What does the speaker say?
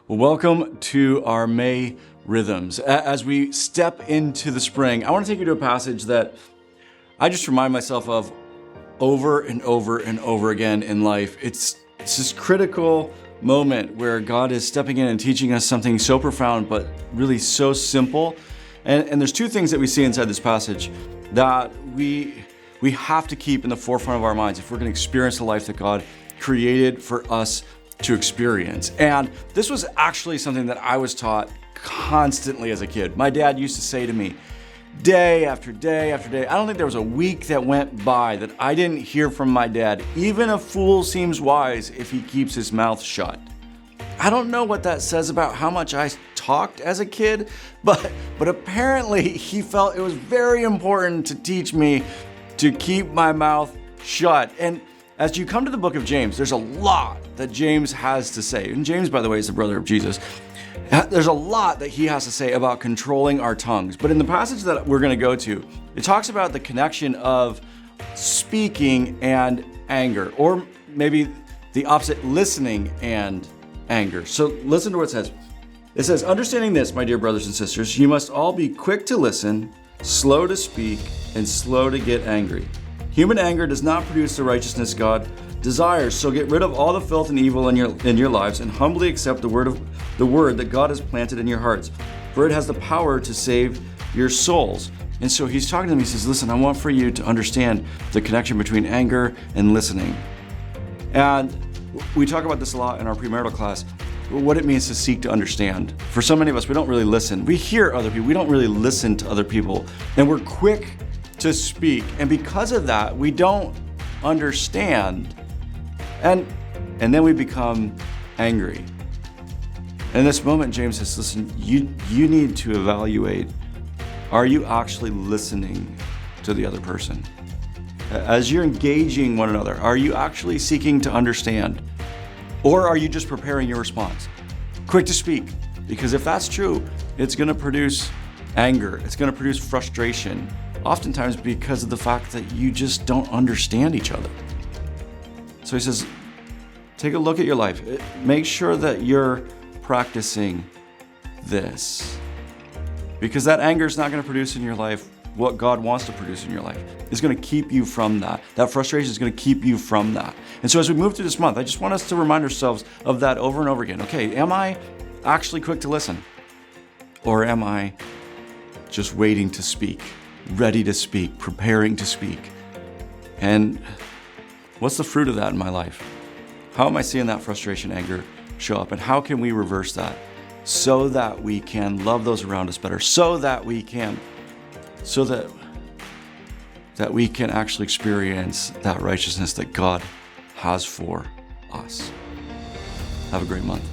Well, welcome to our May Rhythms. As we step into the spring, I want to take you to a passage that I just remind myself of over and over and over again in life. It's this critical moment where God is stepping in and teaching us something so profound, but really so simple. And there's two things that we see inside this passage that we have to keep in the forefront of our minds if we're going to experience the life that God created for us to experience. And this was actually something that I was taught constantly as a kid. My dad used to say to me, day after day after day, I don't think there was a week that went by that I didn't hear from my dad, even a fool seems wise if he keeps his mouth shut. I don't know what that says about how much I talked as a kid, but apparently he felt it was very important to teach me to keep my mouth shut. And as you come to the book of James, there's a lot that James has to say. And James, by the way, is the brother of Jesus. There's a lot that he has to say about controlling our tongues. But in the passage that we're going to go to, it talks about the connection of speaking and anger, or maybe the opposite, listening and anger. So listen to what it says. It says, understanding this, my dear brothers and sisters, you must all be quick to listen, slow to speak, and slow to get angry. Human anger does not produce the righteousness God desires, so get rid of all the filth and evil in your lives and humbly accept the word that God has planted in your hearts, for it has the power to save your souls. And so he's talking to them, he says, listen, I want for you to understand the connection between anger and listening. And we talk about this a lot in our premarital class, what it means to seek to understand. For so many of us, we don't really listen. We hear other people, we don't really listen to other people, and we're quick to speak. And because of that, we don't understand. And then we become angry. And in this moment, James says, listen, you need to evaluate, are you actually listening to the other person? As you're engaging one another, are you actually seeking to understand? Or are you just preparing your response? Quick to speak, because if that's true, it's going to produce anger. It's going to produce frustration, oftentimes because of the fact that you just don't understand each other. So he says, take a look at your life. Make sure that you're practicing this, because that anger is not going to produce in your life what God wants to produce in your life. It's going to keep you from that. That frustration is going to keep you from that. And so as we move through this month, I just want us to remind ourselves of that over and over again. Okay, am I actually quick to listen? Or am I just waiting to speak, ready to speak, preparing to speak? And what's the fruit of that in my life? How am I seeing that frustration, anger show up? And how can we reverse that so that we can love those around us better, so that we can actually experience that righteousness that God has for us? Have a great month.